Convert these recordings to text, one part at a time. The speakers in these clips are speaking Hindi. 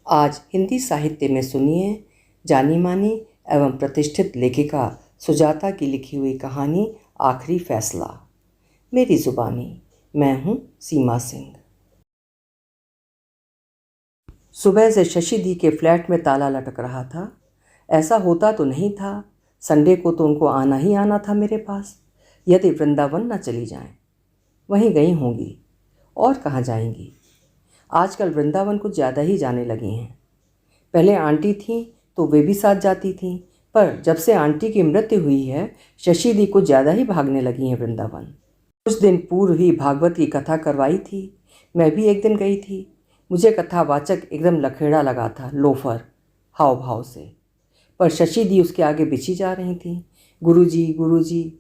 आज हिंदी साहित्य में सुनिए जानी मानी एवं प्रतिष्ठित लेखिका सुजाता की लिखी हुई कहानी आखिरी फैसला। मेरी जुबानी। मैं हूँ सीमा सिंह। सुबह से शशि दी के फ्लैट में ताला लटक रहा था। ऐसा होता तो नहीं था, संडे को तो उनको आना ही आना था मेरे पास। यदि वृंदावन न चली जाएं, वहीं गई होंगी और कहाँ जाएंगी। आजकल वृंदावन कुछ ज़्यादा ही जाने लगी हैं। पहले आंटी थीं तो वे भी साथ जाती थीं, पर जब से आंटी की मृत्यु हुई है शशि दी कुछ ज़्यादा ही भागने लगी हैं वृंदावन। कुछ दिन पूर्व ही भागवत की कथा करवाई थी, मैं भी एक दिन गई थी। मुझे कथावाचक एकदम लखेड़ा लगा था, लोफर हाव भाव से, पर शशि दी उसके आगे बिछी जा रही थीं। गुरुजी गुरुजी,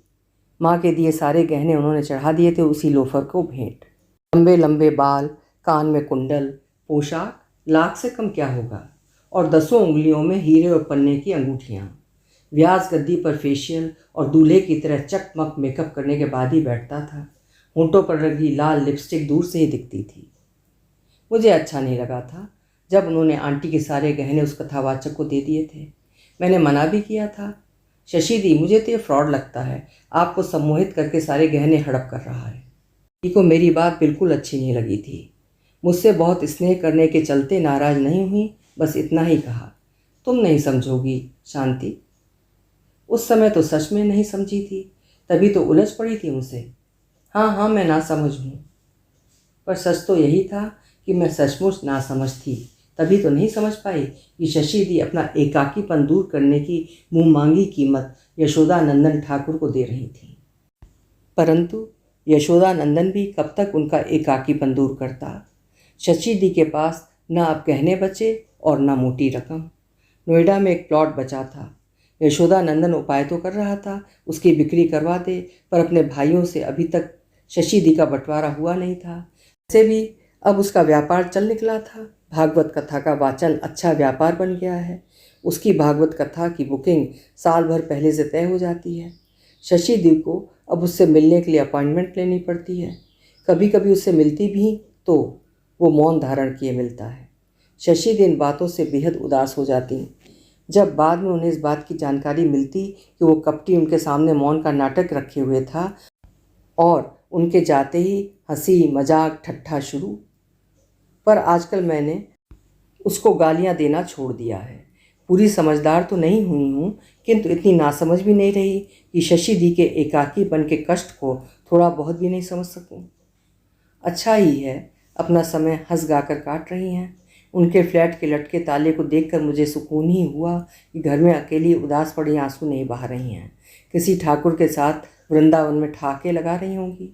माँ के दिए सारे गहने उन्होंने चढ़ा दिए थे उसी लोफर को भेंट। लंबे लंबे बाल, कान में कुंडल, पोशाक लाख से कम क्या होगा, और 10 उंगलियों में हीरे और पन्ने की अंगूठियाँ। व्यास गद्दी पर फेशियल और दूल्हे की तरह चकमक मेकअप करने के बाद ही बैठता था। होंठों पर लगी लाल लिपस्टिक दूर से ही दिखती थी। मुझे अच्छा नहीं लगा था जब उन्होंने आंटी के सारे गहने उस कथावाचक को दे दिए थे। मैंने मना भी किया था, शशि दी मुझे तो ये फ्रॉड लगता है, आपको सम्मोहित करके सारे गहने हड़प कर रहा है। को मेरी बात बिल्कुल अच्छी नहीं लगी थी। मुझसे बहुत स्नेह करने के चलते नाराज़ नहीं हुई, बस इतना ही कहा, तुम नहीं समझोगी शांति। उस समय तो सच में नहीं समझी थी, तभी तो उलझ पड़ी थी मुझसे। हाँ, मैं ना समझ हूँ, पर सच तो यही था कि मैं सचमुच ना समझ थी। तभी तो नहीं समझ पाई कि शशि दी अपना एकाकीपन दूर करने की मुँह मांगी कीमत यशोदा नंदन ठाकुर को दे रही थी। परंतु यशोदा नंदन भी कब तक उनका एकाकीपन दूर करता। शशि दी के पास न अब गहने बचे और न मोटी रकम। नोएडा में एक प्लॉट बचा था। यशोदा नंदन उपाय तो कर रहा था उसकी बिक्री करवा दे, पर अपने भाइयों से अभी तक शशि दी का बंटवारा हुआ नहीं था। वैसे भी अब उसका व्यापार चल निकला था। भागवत कथा का वाचन अच्छा व्यापार बन गया है। उसकी भागवत कथा की बुकिंग साल भर पहले से तय हो जाती है। शशि दी को अब उससे मिलने के लिए अपॉइंटमेंट लेनी पड़ती है। कभी कभी उससे मिलती भी तो वो मौन धारण किए मिलता है। शशि दी इन बातों से बेहद उदास हो जाती। जब बाद में उन्हें इस बात की जानकारी मिलती कि वो कपटी उनके सामने मौन का नाटक रखे हुए था और उनके जाते ही हंसी मजाक ठट्ठा शुरू। पर आजकल मैंने उसको गालियां देना छोड़ दिया है। पूरी समझदार तो नहीं हुई हूँ, किंतु इतनी नासमझ भी नहीं रही कि शशि दी के एकाकीपन के कष्ट को थोड़ा बहुत भी नहीं समझ सकूं। अच्छा ही है, अपना समय हंस गाकर काट रही हैं। उनके फ्लैट के लटके ताले को देखकर मुझे सुकून ही हुआ कि घर में अकेली उदास पड़ी आंसू नहीं बहा रही हैं। किसी ठाकुर के साथ वृंदावन में ठहाके लगा रही होंगी।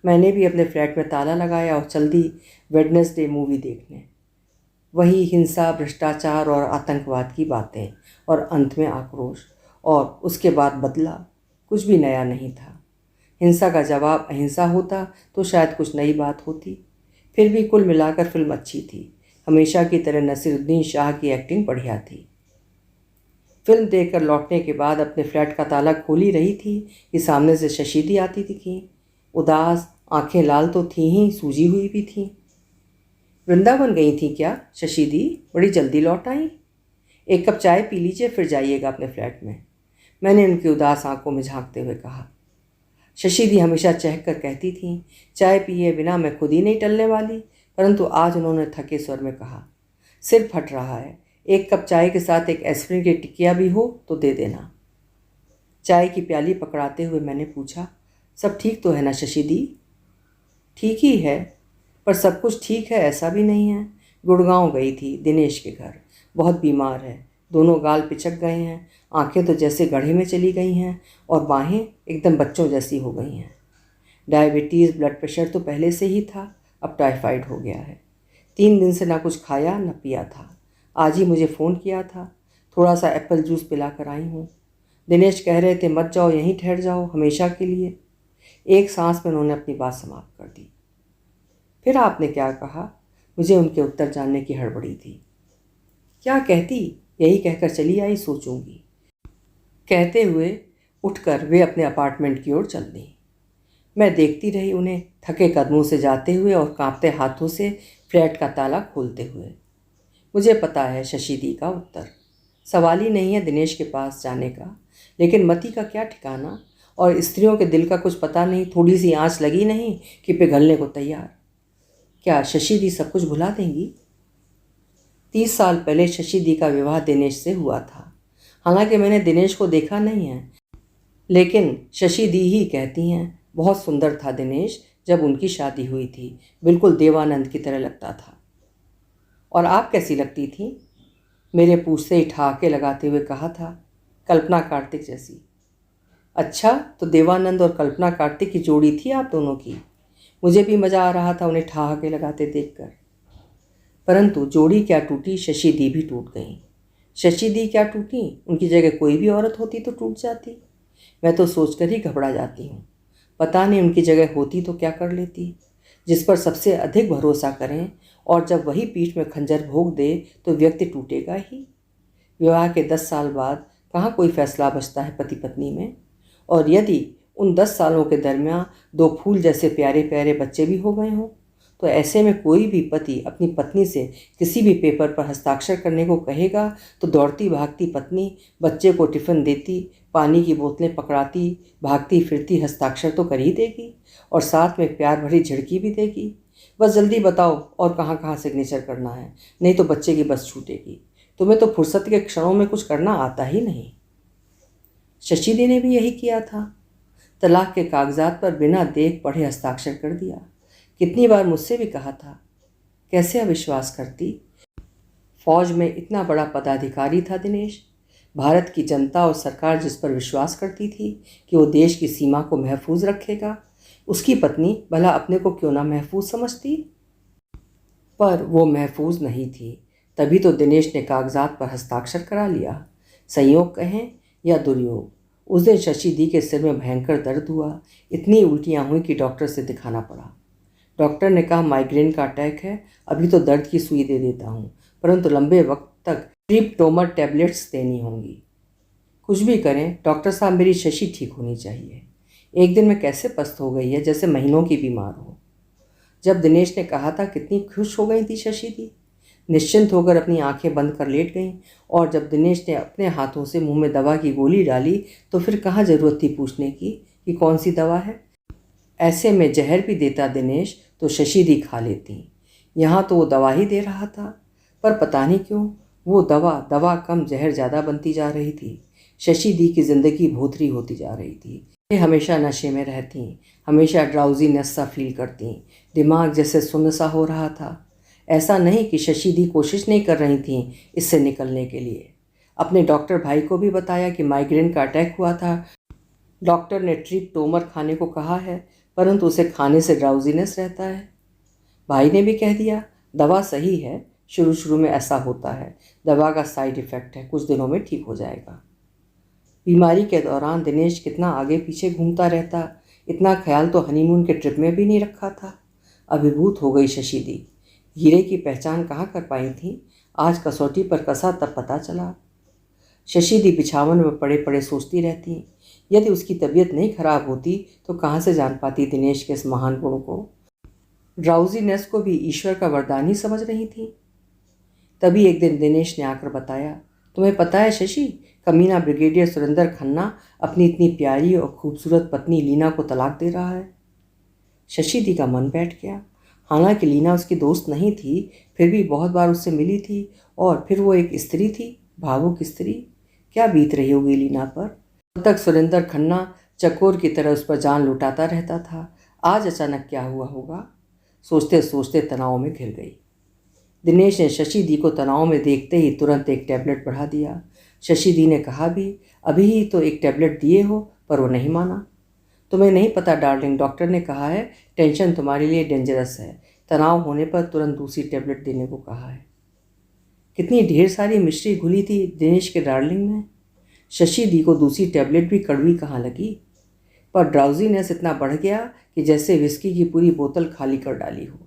मैंने भी अपने फ्लैट में ताला लगाया और चल दी वेडनेसडे मूवी देखने। वही हिंसा, भ्रष्टाचार और आतंकवाद की बातें, और अंत में आक्रोश, और उसके बाद बदला। कुछ भी नया नहीं था। हिंसा का जवाब अहिंसा होता तो शायद कुछ नई बात होती। फिर भी कुल मिलाकर फिल्म अच्छी थी। हमेशा की तरह नसीरुद्दीन शाह की एक्टिंग बढ़िया थी। फिल्म देखकर लौटने के बाद अपने फ्लैट का ताला खोल ही रही थी कि सामने से शशि दी आती दिखी। उदास, आंखें लाल तो थी ही, सूजी हुई भी थी। वृंदावन गई थी क्या शशि दी? बड़ी जल्दी लौट आई। एक कप चाय पी लीजिए, फिर जाइएगा अपने फ्लैट में, मैंने उनकी उदास आंखों में झांकते हुए कहा। शशि दी हमेशा चहक कर कहती थीं, चाय पिए बिना मैं खुद ही नहीं टलने वाली, परंतु आज उन्होंने थके स्वर में कहा, सिर फट रहा है, एक कप चाय के साथ एक एस्प्रिन की टिकिया भी हो तो दे देना। चाय की प्याली पकड़ाते हुए मैंने पूछा, सब ठीक तो है ना शशि दी? ठीक ही है, पर सब कुछ ठीक है ऐसा भी नहीं है। गुड़गांव गई थी दिनेश के घर, बहुत बीमार है, दोनों गाल पिचक गए हैं, आंखें तो जैसे गड्ढे में चली गई हैं और बाहें एकदम बच्चों जैसी हो गई हैं। डायबिटीज़, ब्लड प्रेशर तो पहले से ही था, अब टाइफाइड हो गया है। 3 दिन से ना कुछ खाया न पिया था। आज ही मुझे फ़ोन किया था, थोड़ा सा एप्पल जूस पिला कर आई हूँ। दिनेश कह रहे थे मत जाओ, यहीं ठहर जाओ हमेशा के लिए। एक सांस में उन्होंने अपनी बात समाप्त कर दी। फिर आपने क्या कहा? मुझे उनके उत्तर जानने की हड़बड़ी थी। क्या कहती, यही कहकर चली आई, सोचूंगी, कहते हुए उठकर वे अपने अपार्टमेंट की ओर चल दी। मैं देखती रही उन्हें थके कदमों से जाते हुए और कांपते हाथों से फ्लैट का ताला खोलते हुए। मुझे पता है, शशि दी का उत्तर। सवाल ही नहीं है दिनेश के पास जाने का, लेकिन मति का क्या ठिकाना, और स्त्रियों के दिल का कुछ पता नहीं, थोड़ी सी आँच लगी नहीं कि पिघलने को तैयार। क्या शशि दी सब कुछ भुला देंगी? 30 साल पहले शशि दी का विवाह दिनेश से हुआ था। हालांकि मैंने दिनेश को देखा नहीं है, लेकिन शशि दी ही कहती हैं बहुत सुंदर था दिनेश जब उनकी शादी हुई थी, बिल्कुल देवानंद की तरह लगता था। और आप कैसी लगती थी? मेरे पूछते ही ठहाके लगाते हुए कहा था, कल्पना कार्तिक जैसी। अच्छा, तो देवानंद और कल्पना कार्तिक की जोड़ी थी आप दोनों की? मुझे भी मज़ा आ रहा था उन्हें ठहाके लगाते देखकर। परंतु जोड़ी क्या टूटी, शशि दी भी टूट गई। शशि दी क्या टूटी, उनकी जगह कोई भी औरत होती तो टूट जाती। मैं तो सोचकर ही घबरा जाती हूँ, पता नहीं उनकी जगह होती तो क्या कर लेती। जिस पर सबसे अधिक भरोसा करें और जब वही पीठ में खंजर भोंक दे तो व्यक्ति टूटेगा ही। विवाह के 10 साल बाद कहाँ कोई फैसला बचता है पति पत्नी में, और यदि उन 10 सालों के दरमियान 2 फूल जैसे प्यारे प्यारे बच्चे भी हो गए हों, तो ऐसे में कोई भी पति अपनी पत्नी से किसी भी पेपर पर हस्ताक्षर करने को कहेगा तो दौड़ती भागती पत्नी बच्चे को टिफ़िन देती, पानी की बोतलें पकड़ाती, भागती फिरती हस्ताक्षर तो कर ही देगी, और साथ में प्यार भरी झिड़की भी देगी। बस जल्दी बताओ और कहाँ कहाँ सिग्नेचर करना है, नहीं तो बच्चे की बस छूटेगी। तुम्हें तो फुर्सत के क्षणों में कुछ करना आता ही नहीं। शशि दी ने भी यही किया था, तलाक के कागजात पर बिना देख पढ़े हस्ताक्षर कर दिया। कितनी बार मुझसे भी कहा था, कैसे अविश्वास करती। फौज में इतना बड़ा पदाधिकारी था दिनेश, भारत की जनता और सरकार जिस पर विश्वास करती थी कि वो देश की सीमा को महफूज रखेगा, उसकी पत्नी भला अपने को क्यों ना महफूज समझती। पर वो महफूज नहीं थी, तभी तो दिनेश ने कागजात पर हस्ताक्षर करा लिया। संयोग कहें या दुर्योग, उस दिन शशि दी के सिर में भयंकर दर्द हुआ, इतनी उल्टियाँ हुई कि डॉक्टर से दिखाना पड़ा। डॉक्टर ने कहा माइग्रेन का अटैक है, अभी तो दर्द की सुई दे देता हूँ, परंतु लंबे वक्त तक ट्रिप्टोमर टैबलेट्स देनी होंगी। कुछ भी करें डॉक्टर साहब, मेरी शशि ठीक होनी चाहिए। एक दिन में कैसे पस्त हो गई है, जैसे महीनों की बीमार हो। जब दिनेश ने कहा था कितनी खुश हो गई थी शशि दी, निश्चिंत होकर अपनी आंखें बंद कर लेट गईं, और जब दिनेश ने अपने हाथों से मुंह में दवा की गोली डाली तो फिर कहाँ ज़रूरत थी पूछने की कि कौन सी दवा है। ऐसे में जहर भी देता दिनेश तो शशि दी खा लेती। यहाँ तो वो दवा ही दे रहा था, पर पता नहीं क्यों वो दवा कम जहर ज़्यादा बनती जा रही थी। शशि दी की ज़िंदगी भोथरी होती जा रही थी। ये हमेशा नशे में रहती, हमेशा ड्राउजीनेस सा फील करती, दिमाग जैसे सुन्न सा हो रहा था। ऐसा नहीं कि शशि दी कोशिश नहीं कर रही थी इससे निकलने के लिए। अपने डॉक्टर भाई को भी बताया कि माइग्रेन का अटैक हुआ था, डॉक्टर ने ट्रिप्टोमर खाने को कहा है, परंतु उसे खाने से ड्राउजीनेस रहता है। भाई ने भी कह दिया दवा सही है, शुरू शुरू में ऐसा होता है, दवा का साइड इफ़ेक्ट है, कुछ दिनों में ठीक हो जाएगा। बीमारी के दौरान दिनेश कितना आगे पीछे घूमता रहता, इतना ख्याल तो हनीमून के ट्रिप में भी नहीं रखा था। अभिभूत हो गई शशि दी। हीरे की पहचान कहाँ कर पाई थी, आज कसौटी पर कसा तब पता चला। शशि दी बिछावन में पड़े पड़े सोचती रहती, यदि उसकी तबीयत नहीं खराब होती तो कहाँ से जान पाती दिनेश के इस महान गुण को। ड्राउजीनेस को भी ईश्वर का वरदान ही समझ रही थी। तभी एक दिन दिनेश ने आकर बताया, तुम्हें पता है शशि, कमीना ब्रिगेडियर सुरेंद्र खन्ना अपनी इतनी प्यारी और खूबसूरत पत्नी लीना को तलाक दे रहा है। शशि दी का मन बैठ गया। हालांकि लीना उसकी दोस्त नहीं थी, फिर भी बहुत बार उससे मिली थी, और फिर वो एक स्त्री थी, भावुक स्त्री। क्या बीत रही होगी लीना पर। तब तक सुरेंद्र खन्ना चकोर की तरह उस पर जान लुटाता रहता था, आज अचानक क्या हुआ होगा। सोचते सोचते तनाव में घिर गई। दिनेश ने शशि दी को तनाव में देखते ही तुरंत एक टैबलेट बढ़ा दिया। शशि दी ने कहा भी, अभी ही तो एक टैबलेट दिए हो, पर वो नहीं माना। तुम्हें नहीं पता डार्लिंग, डॉक्टर ने कहा है टेंशन तुम्हारे लिए डेंजरस है, तनाव होने पर तुरंत दूसरी टैबलेट देने को कहा है। कितनी ढेर सारी मिश्री घुली थी दिनेश के डार्लिंग में। शशि दी को दूसरी टैबलेट भी कड़वी कहाँ लगी, पर ड्राउजीनेस इतना बढ़ गया कि जैसे विस्की की पूरी बोतल खाली कर डाली हो।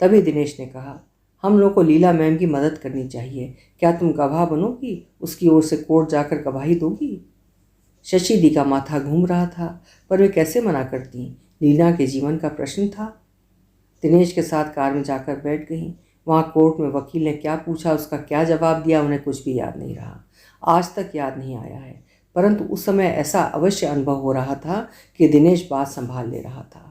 तभी दिनेश ने कहा, हम लोग को लीला मैम की मदद करनी चाहिए, क्या तुम गवाह बनोगी, उसकी ओर से कोर्ट जाकर गवाही दोगी। शशि दी का माथा घूम रहा था, पर वे कैसे मना करती, लीना के जीवन का प्रश्न था। दिनेश के साथ कार में जाकर बैठ गईं। वहाँ कोर्ट में वकील ने क्या पूछा, उसका क्या जवाब दिया, उन्हें कुछ भी याद नहीं रहा। आज तक याद नहीं आया है। परंतु उस समय ऐसा अवश्य अनुभव हो रहा था कि दिनेश बात संभाल ले रहा था।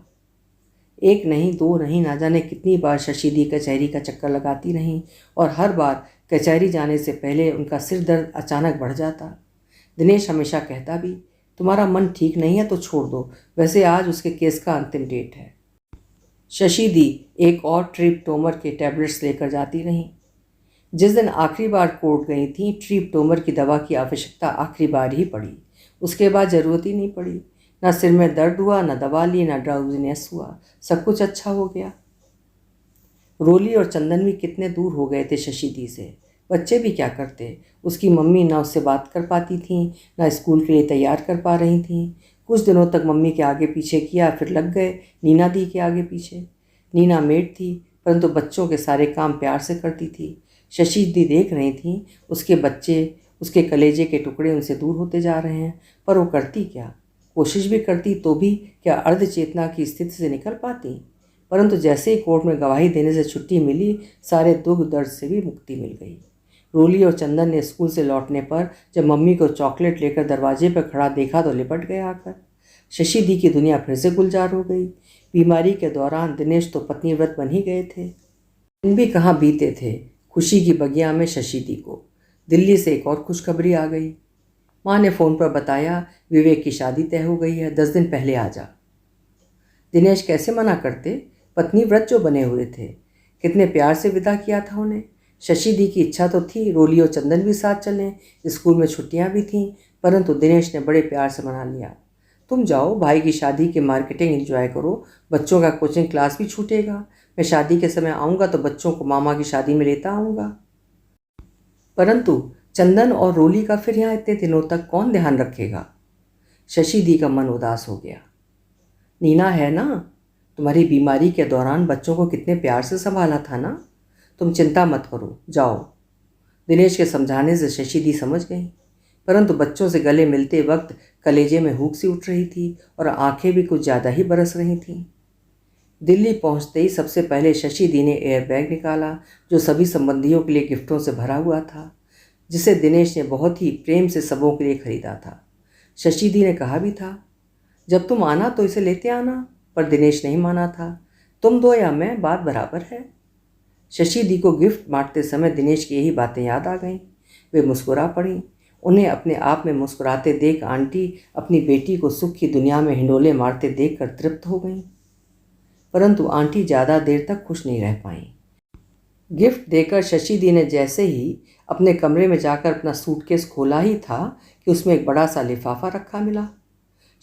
एक नहीं, दो नहीं, ना जाने कितनी बार शशि दी कचहरी का चक्कर लगाती रहीं और हर बार कचहरी जाने से पहले उनका सिर दर्द अचानक बढ़ जाता। दिनेश हमेशा कहता भी, तुम्हारा मन ठीक नहीं है तो छोड़ दो, वैसे आज उसके केस का अंतिम डेट है। शशि दी एक और ट्रिप्टोमर के टैबलेट्स लेकर जाती रहीं। जिस दिन आखिरी बार कोर्ट गई थी, ट्रिप्टोमर की दवा की आवश्यकता आखिरी बार ही पड़ी। उसके बाद ज़रूरत ही नहीं पड़ी। ना सिर में दर्द हुआ, ना दवा ली, ना ड्राउजीनेस हुआ, सब कुछ अच्छा हो गया। रोली और चंदन भी कितने दूर हो गए थे शशि दी से। बच्चे भी क्या करते, उसकी मम्मी ना उससे बात कर पाती थीं, ना स्कूल के लिए तैयार कर पा रही थीं। कुछ दिनों तक मम्मी के आगे पीछे किया, फिर लग गए नीना दी के आगे पीछे। नीना मेड थी, परंतु बच्चों के सारे काम प्यार से करती थी। शशि दी देख रही थीं उसके बच्चे, उसके कलेजे के टुकड़े उनसे दूर होते जा रहे हैं, पर वो करती क्या? कोशिश भी करती तो भी क्या अर्ध चेतना की स्थिति से निकल पाती? परंतु जैसे ही कोर्ट में गवाही देने से छुट्टी मिली, सारे दुख दर्द से भी मुक्ति मिल गई। रोली और चंदन ने स्कूल से लौटने पर जब मम्मी को चॉकलेट लेकर दरवाजे पर खड़ा देखा तो लिपट गए आकर। शशि दी की दुनिया फिर से गुलजार हो गई। बीमारी के दौरान दिनेश तो पत्नी व्रत बन ही गए थे। दिन भी कहाँ बीते थे खुशी की बगिया में शशि दी को। दिल्ली से एक और खुशखबरी आ गई। माँ ने फ़ोन पर बताया, विवेक की शादी तय हो गई है, 10 दिन पहले आ जा। दिनेश कैसे मना करते, पत्नी व्रत जो बने हुए थे। कितने प्यार से विदा किया था उन्हें। शशि दी की इच्छा तो थी रोली और चंदन भी साथ चलें, स्कूल में छुट्टियां भी थीं, परंतु दिनेश ने बड़े प्यार से मना लिया। तुम जाओ, भाई की शादी की मार्केटिंग एंजॉय करो, बच्चों का कोचिंग क्लास भी छूटेगा। मैं शादी के समय आऊँगा तो बच्चों को मामा की शादी में लेता आऊँगा। परंतु चंदन और रोली का फिर यहाँ इतने दिनों तक कौन ध्यान रखेगा? शशि दी का मन उदास हो गया। नीना है ना, तुम्हारी बीमारी के दौरान बच्चों को कितने प्यार से संभाला था ना। तुम चिंता मत करो, जाओ। दिनेश के समझाने से शशि दी समझ गई, परंतु बच्चों से गले मिलते वक्त कलेजे में हुक सी उठ रही थी और आंखें भी कुछ ज़्यादा ही बरस रही थीं। दिल्ली पहुंचते ही सबसे पहले शशि दी ने एयर बैग निकाला, जो सभी संबंधियों के लिए गिफ्टों से भरा हुआ था, जिसे दिनेश ने बहुत ही प्रेम से सबों के लिए खरीदा था। शशि दी ने कहा भी था, जब तुम आना तो इसे लेते आना, पर दिनेश नहीं माना था। तुम दो या मैं, बात बराबर है। शशि दी को गिफ्ट बांटते समय दिनेश की यही बातें याद आ गईं। वे मुस्कुरा पड़ीं। उन्हें अपने आप में मुस्कुराते देख आंटी अपनी बेटी को सुख की दुनिया में हिंडोले मारते देखकर तृप्त हो गईं। परंतु आंटी ज़्यादा देर तक खुश नहीं रह पाईं। गिफ्ट देकर शशि दी ने जैसे ही अपने कमरे में जाकर अपना सूटकेस खोला ही था कि उसमें एक बड़ा सा लिफाफा रखा मिला।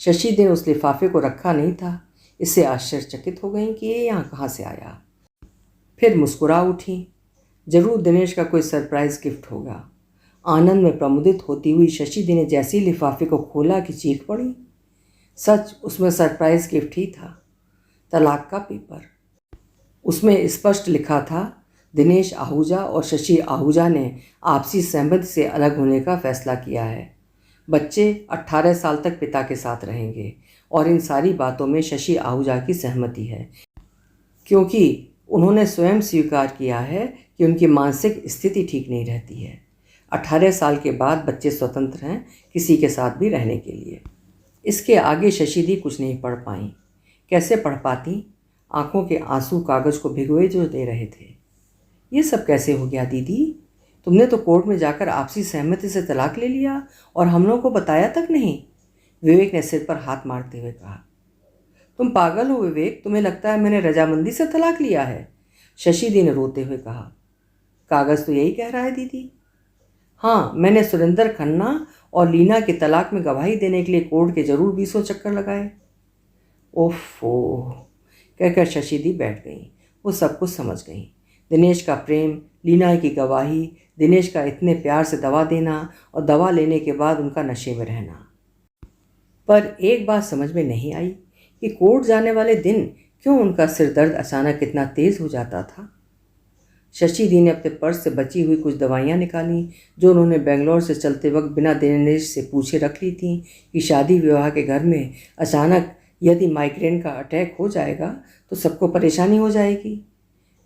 शशि दी ने उस लिफाफे को रखा नहीं था। इससे आश्चर्यचकित हो गईं कि ये यहाँ कहाँ से आया। फिर मुस्कुरा उठी। जरूर दिनेश का कोई सरप्राइज गिफ्ट होगा। आनंद में प्रमुदित होती हुई शशि दी ने जैसे ही लिफाफे को खोला कि चीख पड़ी। सच, उसमें सरप्राइज गिफ्ट ही था, तलाक का पेपर। उसमें स्पष्ट लिखा था, दिनेश आहूजा और शशि आहूजा ने आपसी सहमति से अलग होने का फैसला किया है। बच्चे 18 साल तक पिता के साथ रहेंगे और इन सारी बातों में शशि आहूजा की सहमति है, क्योंकि उन्होंने स्वयं स्वीकार किया है कि उनकी मानसिक स्थिति ठीक नहीं रहती है। 18 साल के बाद बच्चे स्वतंत्र हैं किसी के साथ भी रहने के लिए। इसके आगे शशि दी कुछ नहीं पढ़ पाईं। कैसे पढ़ पाती? आंखों के आंसू कागज़ को भिगोए जो दे रहे थे। ये सब कैसे हो गया दीदी? तुमने तो कोर्ट में जाकर आपसी सहमति से तलाक ले लिया और हम लोगों को बताया तक नहीं। विवेक ने सिर पर हाथ मारते हुए कहा। तुम पागल हो विवेक, तुम्हें लगता है मैंने रजामंदी से तलाक लिया है? शशि दी ने रोते हुए कहा। कागज़ तो यही कह रहा है दीदी। हाँ, मैंने सुरेंद्र खन्ना और लीना के तलाक में गवाही देने के लिए कोर्ट के जरूर 20 चक्कर लगाए। ओफो, कहकर शशि दी बैठ गईं। वो सब कुछ समझ गईं। दिनेश का प्रेम, लीना की गवाही, दिनेश का इतने प्यार से दवा देना और दवा लेने के बाद उनका नशे में रहना। पर एक बात समझ में नहीं आई कि कोर्ट जाने वाले दिन क्यों उनका सिर दर्द अचानक इतना तेज़ हो जाता था। शशि दी ने अपने पर्स से बची हुई कुछ दवाइयाँ निकाली, जो उन्होंने बेंगलोर से चलते वक्त बिना दिनेश से पूछे रख ली थीं कि शादी विवाह के घर में अचानक यदि माइग्रेन का अटैक हो जाएगा तो सबको परेशानी हो जाएगी।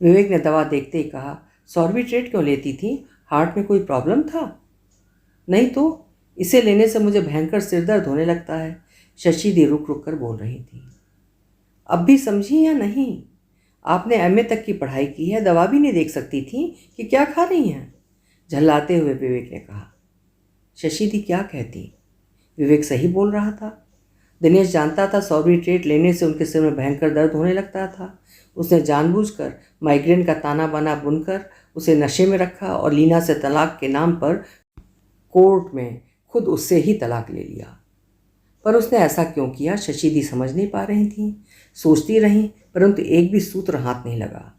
विवेक ने दवा देखते ही कहा, सॉर्बिट्रेट क्यों लेती थी? हार्ट में कोई प्रॉब्लम था? नहीं तो, इसे लेने से मुझे भयंकर सिर दर्द होने लगता है, शशि दी रुक रुक कर बोल रही थी। अब भी समझी या नहीं? आपने एमए तक की पढ़ाई की है, दवा भी नहीं देख सकती थी कि क्या खा रही हैं? झल्लाते हुए विवेक ने कहा। शशि दी क्या कहती? विवेक सही बोल रहा था। दिनेश जानता था सॉर्बिट्रेट लेने से उनके सिर में भयंकर दर्द होने लगता था। उसने जानबूझकर माइग्रेन का ताना बाना बुनकर उसे नशे में रखा और लीना से तलाक के नाम पर कोर्ट में खुद उससे ही तलाक ले लिया। पर उसने ऐसा क्यों किया, शशि दी समझ नहीं पा रही थी। सोचती रहीं, परंतु एक भी सूत्र हाथ नहीं लगा।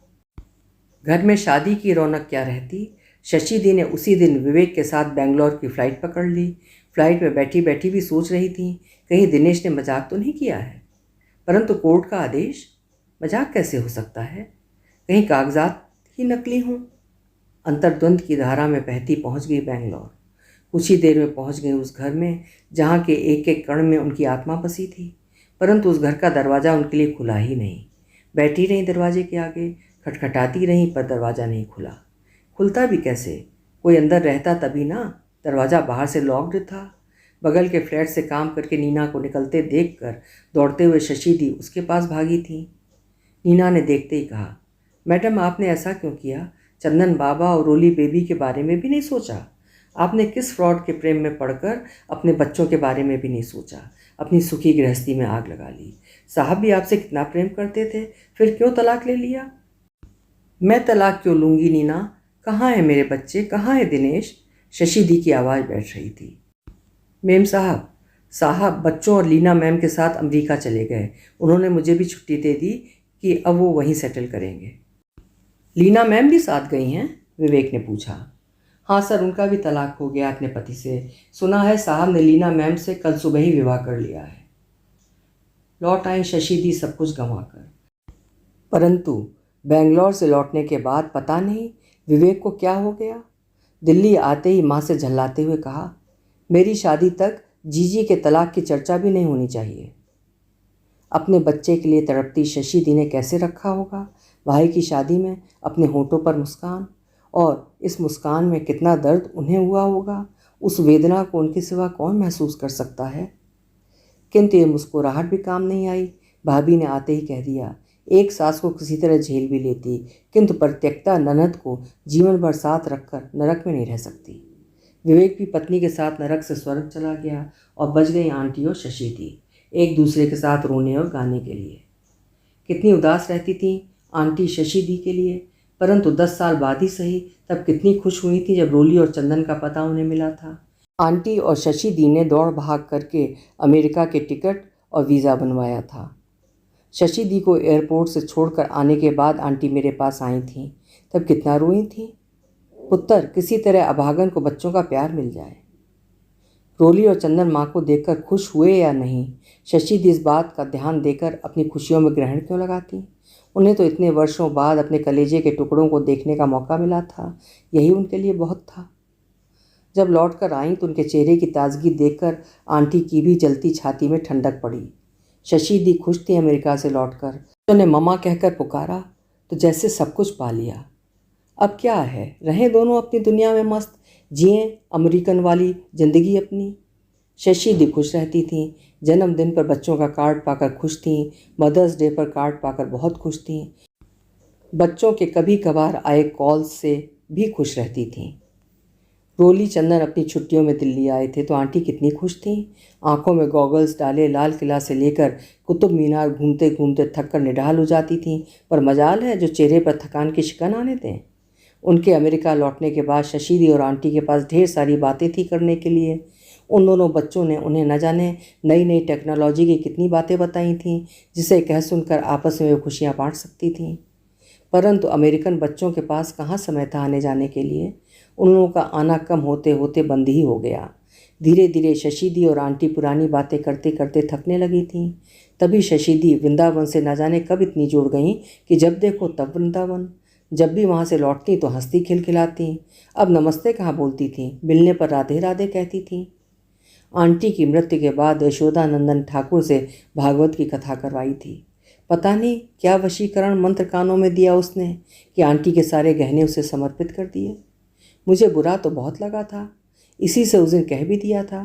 घर में शादी की रौनक क्या रहती। शशि दी ने उसी दिन विवेक के साथ बेंगलोर की फ़्लाइट पकड़ ली। फ्लाइट में बैठी बैठी भी सोच रही थी, कहीं दिनेश ने मजाक तो नहीं किया है। परंतु कोर्ट का आदेश, मजाक कैसे हो सकता है? कहीं कागजात ही नकली हों। अंतर्द्वंद की धारा में बहती पहुंच गई बेंगलोर। कुछ ही देर में पहुंच गई उस घर में जहां के एक एक कण में उनकी आत्मा बसी थी। परंतु उस घर का दरवाज़ा उनके लिए खुला ही नहीं। बैठी रहीं दरवाजे के आगे, खटखटाती रहीं, पर दरवाज़ा नहीं खुला। खुलता भी कैसे? कोई अंदर रहता तभी ना। दरवाज़ा बाहर से लॉक्ड था। बगल के फ्लैट से काम करके नीना को निकलते देखकर दौड़ते हुए शशि दी उसके पास भागी थी। नीना ने देखते ही कहा, मैडम आपने ऐसा क्यों किया? चंदन बाबा और रोली बेबी के बारे में भी नहीं सोचा? आपने किस फ्रॉड के प्रेम में पड़कर अपने बच्चों के बारे में भी नहीं सोचा? अपनी सुखी गृहस्थी में आग लगा ली। साहब भी आपसे कितना प्रेम करते थे, फिर क्यों तलाक ले लिया? मैं तलाक क्यों लूँगी नीना? कहाँ है मेरे बच्चे, कहाँ है दिनेश? शशि दी की आवाज़ बैठ रही थी। मेम साहब बच्चों और लीना मैम के साथ अमेरिका चले गए। उन्होंने मुझे भी छुट्टी दे दी कि अब वो वहीं सेटल करेंगे। लीना मैम भी साथ गई हैं? विवेक ने पूछा। हाँ सर, उनका भी तलाक हो गया अपने पति से। सुना है साहब ने लीना मैम से कल सुबह ही विवाह कर लिया है। लौट आई शशि दी सब कुछ गंवाकर। परंतु बेंगलोर से लौटने के बाद पता नहीं विवेक को क्या हो गया। दिल्ली आते ही माँ से झल्लाते हुए कहा, मेरी शादी तक जीजी के तलाक की चर्चा भी नहीं होनी चाहिए। अपने बच्चे के लिए तड़पती शशि दी ने कैसे रखा होगा भाई की शादी में अपने होठों पर मुस्कान, और इस मुस्कान में कितना दर्द उन्हें हुआ होगा। उस वेदना को उनके सिवा कौन महसूस कर सकता है। किंतु ये मुस्कुराहट भी काम नहीं आई। भाभी ने आते ही कह दिया, एक सास को किसी तरह झेल भी लेती, किंतु परित्यक्ता ननद को जीवन भर साथ रखकर नरक में नहीं रह सकती। विवेक भी पत्नी के साथ नरक से स्वर्ग चला गया और बच गई आंटी और शशि दी एक दूसरे के साथ रोने और गाने के लिए। कितनी उदास रहती थी आंटी शशि दी के लिए, परंतु 10 साल बाद ही सही, तब कितनी खुश हुई थी जब रोली और चंदन का पता उन्हें मिला था। आंटी और शशि दी ने दौड़ भाग करके अमेरिका के टिकट और वीज़ा बनवाया था। शशि दी को एयरपोर्ट से छोड़कर आने के बाद आंटी मेरे पास आई थी, तब कितना रोई थी। पुत्र, किसी तरह अभागन को बच्चों का प्यार मिल जाए। रोली और चंदन माँ को देखकर खुश हुए या नहीं, शशि दी इस बात का ध्यान देकर अपनी खुशियों में ग्रहण क्यों लगाती? उन्हें तो इतने वर्षों बाद अपने कलेजे के टुकड़ों को देखने का मौका मिला था, यही उनके लिए बहुत था। जब लौट कर आईं तो उनके चेहरे की ताजगी देखकर आंटी की भी जलती छाती में ठंडक पड़ी। शशि दी खुश थी अमेरिका से लौटकर। उन्होंने ममा कहकर पुकारा तो जैसे सब कुछ पा लिया। अब क्या है, रहें दोनों अपनी दुनिया में मस्त, जिएं अमेरिकन वाली ज़िंदगी अपनी। शशि दी खुश रहती थीं। जन्मदिन पर बच्चों का कार्ड पाकर खुश थीं। मदर्स डे पर कार्ड पाकर बहुत खुश थीं। बच्चों के कभी कभार आए कॉल्स से भी खुश रहती थीं। रोली चंदन अपनी छुट्टियों में दिल्ली आए थे तो आंटी कितनी खुश थीं। आंखों में गॉगल्स डाले लाल किला से लेकर कुतुब मीनार घूमते घूमते थक कर निढाल हो जाती थीं, पर मजाल है जो चेहरे पर थकान की शिकन आने दें। उनके अमेरिका लौटने के बाद शशि दी और आंटी के पास ढेर सारी बातें थी करने के लिए। उन दोनों बच्चों ने उन्हें न जाने नई नई टेक्नोलॉजी की कितनी बातें बताई थीं, जिसे कह सुनकर आपस में वे खुशियाँ बांट सकती थीं। परंतु अमेरिकन बच्चों के पास कहाँ समय था आने जाने के लिए। उन लोगों का आना कम होते होते बंद ही हो गया। धीरे धीरे शशि दी और आंटी पुरानी बातें करते करते थकने लगी थीं। तभी शशि दी वृंदावन से न जाने कब इतनी जुड़ गईं कि जब देखो तब वृंदावन। जब भी वहाँ से लौटती तो हंसती खिलखिलाती। अब नमस्ते कहाँ बोलती थीं, मिलने पर राधे राधे कहती थीं। आंटी की मृत्यु के बाद यशोदा नंदन ठाकुर से भागवत की कथा करवाई थी। पता नहीं क्या वशीकरण मंत्र कानों में दिया उसने कि आंटी के सारे गहने उसे समर्पित कर दिए। मुझे बुरा तो बहुत लगा था, इसी से उस दिन कह भी दिया था,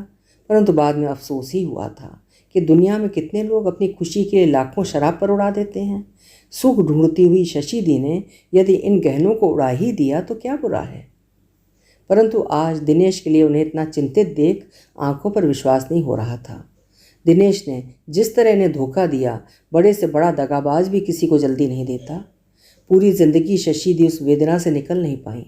परंतु बाद में अफसोस ही हुआ था कि दुनिया में कितने लोग अपनी खुशी के लिए लाखों शराब पर उड़ा देते हैं। सुख ढूंढती हुई शशि दी ने यदि इन गहनों को उड़ा ही दिया तो क्या बुरा है। परंतु आज दिनेश के लिए उन्हें इतना चिंतित देख आंखों पर विश्वास नहीं हो रहा था। दिनेश ने जिस तरह इन्हें धोखा दिया, बड़े से बड़ा दगाबाज भी किसी को जल्दी नहीं देता। पूरी जिंदगी शशि दी उस वेदना से निकल नहीं पाई।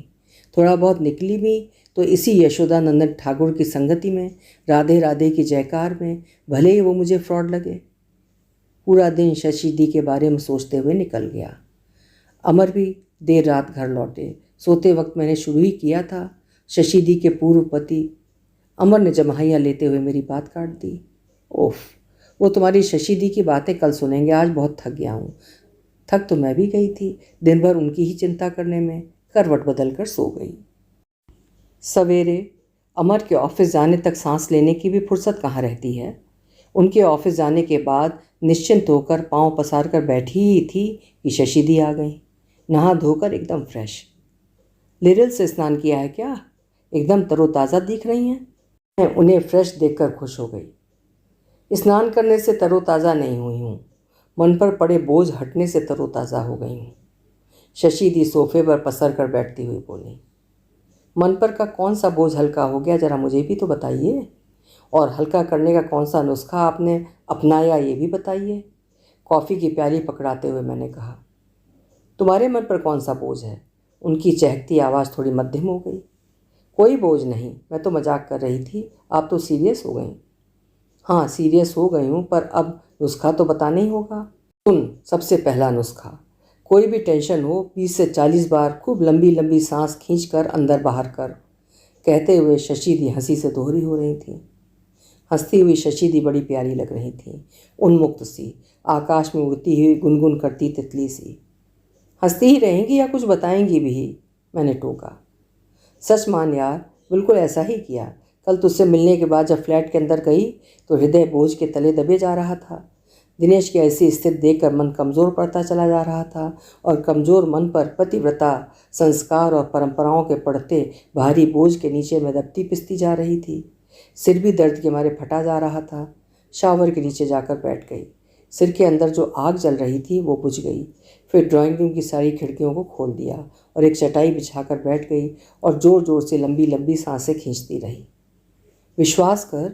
थोड़ा बहुत निकली भी तो इसी यशोदानंदन ठाकुर की संगति में, राधे राधे की जयकार में, भले ही वो मुझे फ्रॉड लगे। पूरा दिन शशि दी के बारे में सोचते हुए निकल गया। अमर भी देर रात घर लौटे। सोते वक्त मैंने शुरू ही किया था। शशि दी के पूर्व पति अमर ने जमाहियाँ लेते हुए मेरी बात काट दी। ओफ, वो तुम्हारी शशि दी की बातें कल सुनेंगे, आज बहुत थक गया हूँ। थक तो मैं भी गई थी, दिन भर उनकी ही चिंता करने में करवट बदल कर सो गई। सवेरे अमर के ऑफिस जाने तक सांस लेने की भी फुर्सत कहाँ रहती है। उनके ऑफिस जाने के बाद निश्चिंत होकर पाँव पसार कर बैठी ही थी कि शशि दी आ गई, नहा धोकर एकदम फ्रेश। लिरिल से स्नान किया है क्या? एकदम तरोताज़ा दिख रही हैं। मैं उन्हें फ्रेश देखकर खुश हो गई। स्नान करने से तरोताज़ा नहीं हुई हूँ, मन पर पड़े बोझ हटने से तरोताज़ा हो गई हूँ। शशि दी सोफे पर पसर कर बैठती हुई बोली, मन पर का कौन सा बोझ हल्का हो गया, जरा मुझे भी तो बताइए। और हल्का करने का कौन सा नुस्खा आपने अपनाया ये भी बताइए। कॉफ़ी की प्याली पकड़ाते हुए मैंने कहा, तुम्हारे मन पर कौन सा बोझ है? उनकी चहकती आवाज़ थोड़ी मध्यम हो गई। कोई बोझ नहीं, मैं तो मजाक कर रही थी, आप तो सीरियस हो गई। हाँ, सीरियस हो गई हूँ, पर अब नुस्खा तो बताना ही होगा। सुन, सबसे पहला नुस्खा, कोई भी टेंशन हो 20 से 40 बार खूब लंबी लंबी सांस खींचकर अंदर बाहर कर। कहते हुए शशि दी हंसी से दोहरी हो रही थी। हंसती हुई शशि दी बड़ी प्यारी लग रही थी, उन्मुक्त सी, आकाश में उड़ती हुई गुनगुन करती तितली सी। हंसती ही रहेंगी या कुछ बताएंगी भी? मैंने टोका। सच मान यार, बिल्कुल ऐसा ही किया। कल तुझसे मिलने के बाद जब फ्लैट के अंदर गई तो हृदय बोझ के तले दबे जा रहा था। दिनेश की ऐसी स्थिति देखकर मन कमज़ोर पड़ता चला जा रहा था और कमज़ोर मन पर पतिव्रता संस्कार और परंपराओं के पड़ते भारी बोझ के नीचे मैं दबती पिसती जा रही थी। सिर भी दर्द के मारे फटा जा रहा था। शावर के नीचे जाकर बैठ गई। सिर के अंदर जो आग जल रही थी वो बुझ गई। फिर ड्राइंग रूम की सारी खिड़कियों को खोल दिया और एक चटाई बिछाकर बैठ गई और ज़ोर ज़ोर से लंबी लंबी सांसें खींचती रही। विश्वास कर,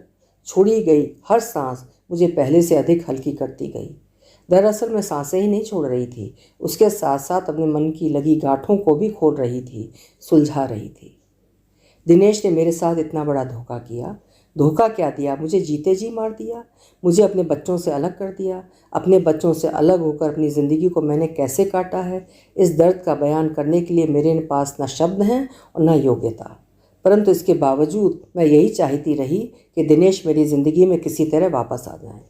छोड़ी गई हर सांस मुझे पहले से अधिक हल्की करती गई। दरअसल मैं सांसें ही नहीं छोड़ रही थी, उसके साथ साथ अपने मन की लगी गांठों को भी खोल रही थी, सुलझा रही थी। दिनेश ने मेरे साथ इतना बड़ा धोखा किया। धोखा क्या दिया, मुझे जीते जी मार दिया। मुझे अपने बच्चों से अलग कर दिया। अपने बच्चों से अलग होकर अपनी ज़िंदगी को मैंने कैसे काटा है, इस दर्द का बयान करने के लिए मेरे पास न शब्द हैं और न योग्यता। परंतु इसके बावजूद मैं यही चाहती रही कि दिनेश मेरी ज़िंदगी में किसी तरह वापस आ जाए।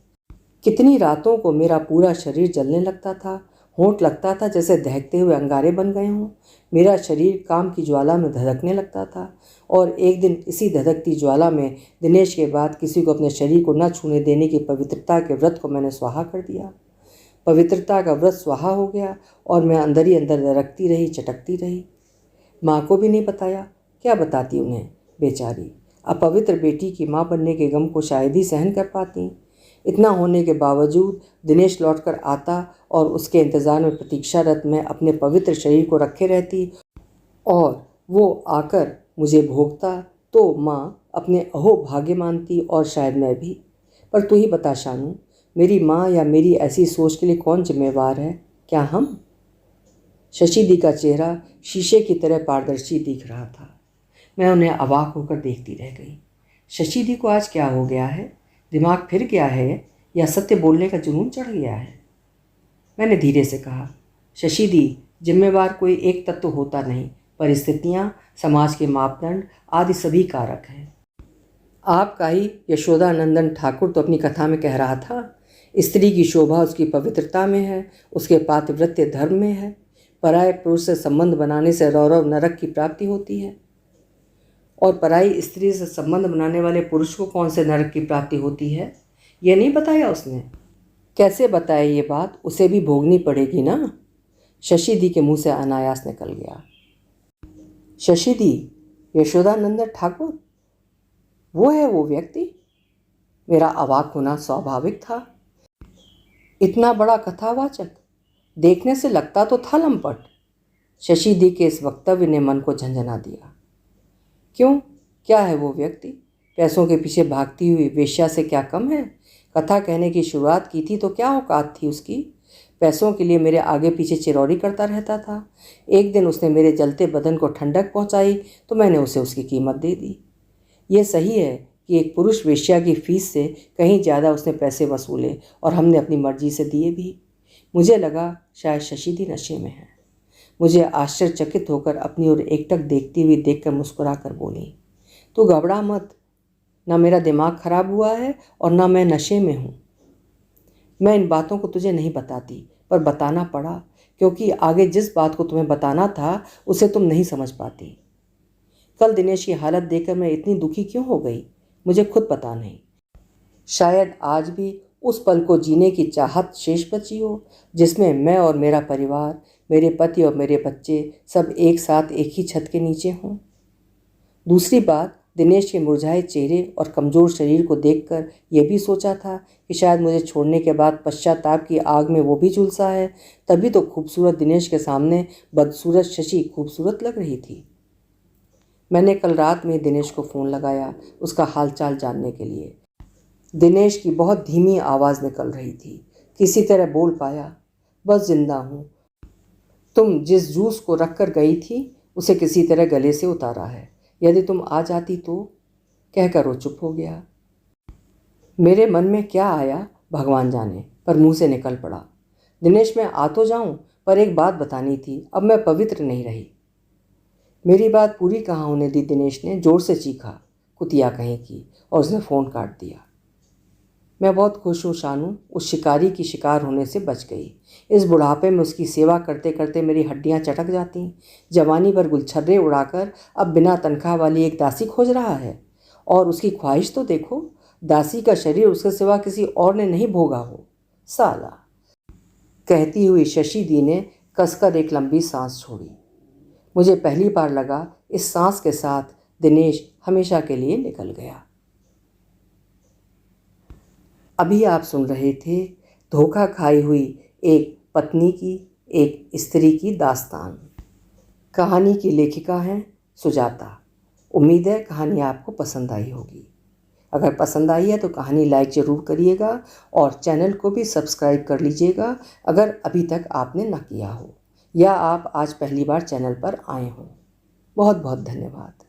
कितनी रातों को मेरा पूरा शरीर जलने लगता था, होंठ लगता था जैसे दहकते हुए अंगारे बन गए हों। मेरा शरीर काम की ज्वाला में धधकने लगता था और एक दिन इसी धधकती ज्वाला में दिनेश के बाद किसी को अपने शरीर को न छूने देने की पवित्रता के व्रत को मैंने स्वाहा कर दिया। पवित्रता का व्रत स्वाहा हो गया और मैं अंदर ही अंदर धड़कती रही, चटकती रही। माँ को भी नहीं बताया, क्या बताती उन्हें, बेचारी। अपवित्र बेटी की माँ बनने के गम को शायद ही सहन कर पाती। इतना होने के बावजूद दिनेश लौटकर आता और उसके इंतज़ार में प्रतीक्षारत मैं अपने पवित्र शरीर को रखे रहती और वो आकर मुझे भोगता तो माँ अपने अहो भाग्य मानती और शायद मैं भी। पर तू ही बता शानू, मेरी माँ या मेरी ऐसी सोच के लिए कौन जिम्मेवार है? क्या हम? शशि दी का चेहरा शीशे की तरह पारदर्शी दिख रहा था। मैं उन्हें अवाक होकर देखती रह गई। शशि दी को आज क्या हो गया है? दिमाग फिर गया है या सत्य बोलने का जुनून चढ़ गया है? मैंने धीरे से कहा, शशि दी, जिम्मेवार कोई एक तत्व होता नहीं, परिस्थितियाँ, समाज के मापदंड आदि सभी कारक हैं। आपका ही यशोदानंदन ठाकुर तो अपनी कथा में कह रहा था, स्त्री की शोभा उसकी पवित्रता में है, उसके पातिव्रत्य धर्म में है। पराये पुरुष से संबंध बनाने से रौरव नरक की प्राप्ति होती है और पराई स्त्री से संबंध बनाने वाले पुरुष को कौन से नरक की प्राप्ति होती है, यह नहीं बताया उसने। कैसे बताए ये बात, उसे भी भोगनी पड़ेगी ना। शशि दी के मुंह से अनायास निकल गया। शशि दी, यशोदानंदन ठाकुर, वो है वो व्यक्ति? मेरा अवाक होना स्वाभाविक था। इतना बड़ा कथावाचक, देखने से लगता तो था लंपट। शशि दी के इस वक्तव्य ने मन को झंझना दिया। क्यों, क्या है वो व्यक्ति? पैसों के पीछे भागती हुई वेश्या से क्या कम है? कथा कहने की शुरुआत की थी तो क्या औकात थी उसकी? पैसों के लिए मेरे आगे पीछे चिरौरी करता रहता था। एक दिन उसने मेरे जलते बदन को ठंडक पहुंचाई तो मैंने उसे उसकी कीमत दे दी। ये सही है कि एक पुरुष वेश्या की फीस से कहीं ज़्यादा उसने पैसे वसूले और हमने अपनी मर्जी से दिए भी। मुझे लगा शायद शशि दी नशे में है। मुझे आश्चर्यचकित होकर अपनी ओर एकटक देखती हुई देखकर मुस्कुरा कर बोली, तू घबरा मत, न मेरा दिमाग खराब हुआ है और न मैं नशे में हूँ। मैं इन बातों को तुझे नहीं बताती, पर बताना पड़ा, क्योंकि आगे जिस बात को तुम्हें बताना था उसे तुम नहीं समझ पाती। कल दिनेश की हालत देखकर मैं इतनी दुखी क्यों हो गई, मुझे खुद पता नहीं। शायद आज भी उस पल को जीने की चाहत शेष बची हो जिसमें मैं और मेरा परिवार, मेरे पति और मेरे बच्चे सब एक साथ एक ही छत के नीचे हों। दूसरी बात, दिनेश के मुरझाए चेहरे और कमज़ोर शरीर को देखकर यह भी सोचा था कि शायद मुझे छोड़ने के बाद पश्चाताप की आग में वो भी झुलसा है। तभी तो खूबसूरत दिनेश के सामने बदसूरत शशि खूबसूरत लग रही थी। मैंने कल रात में दिनेश को फ़ोन लगाया उसका हालचाल जानने के लिए। दिनेश की बहुत धीमी आवाज़ निकल रही थी। किसी तरह बोल पाया, बस जिंदा हूँ। तुम जिस जूस को रख कर गई थी उसे किसी तरह गले से उतारा है। यदि तुम आ जाती तो, कहकर वो चुप हो गया। मेरे मन में क्या आया भगवान जाने, पर मुंह से निकल पड़ा, दिनेश मैं आ तो जाऊं, पर एक बात बतानी थी, अब मैं पवित्र नहीं रही। मेरी बात पूरी कहाँ होने दी दिनेश ने जोर से चीखा, कुतिया कहीं की, और उसने फ़ोन काट दिया। मैं बहुत खुश हूँ शानू, उस शिकारी की शिकार होने से बच गई। इस बुढ़ापे में उसकी सेवा करते करते मेरी हड्डियाँ चटक जाती। जवानी भर गुलछर्रे उड़ाकर अब बिना तनख्वाह वाली एक दासी खोज रहा है। और उसकी ख्वाहिश तो देखो, दासी का शरीर उसके सिवा किसी और ने नहीं भोगा हो, साला। कहती हुई शशि दी ने कसकर एक लंबी सांस छोड़ी। मुझे पहली बार लगा इस सांस के साथ दिनेश हमेशा के लिए निकल गया। अभी आप सुन रहे थे धोखा खाई हुई एक पत्नी की, एक स्त्री की दास्तान। कहानी की लेखिका हैं सुजाता। उम्मीद है कहानी आपको पसंद आई होगी। अगर पसंद आई है तो कहानी लाइक ज़रूर करिएगा और चैनल को भी सब्सक्राइब कर लीजिएगा अगर अभी तक आपने न किया हो, या आप आज पहली बार चैनल पर आए हों। बहुत बहुत धन्यवाद।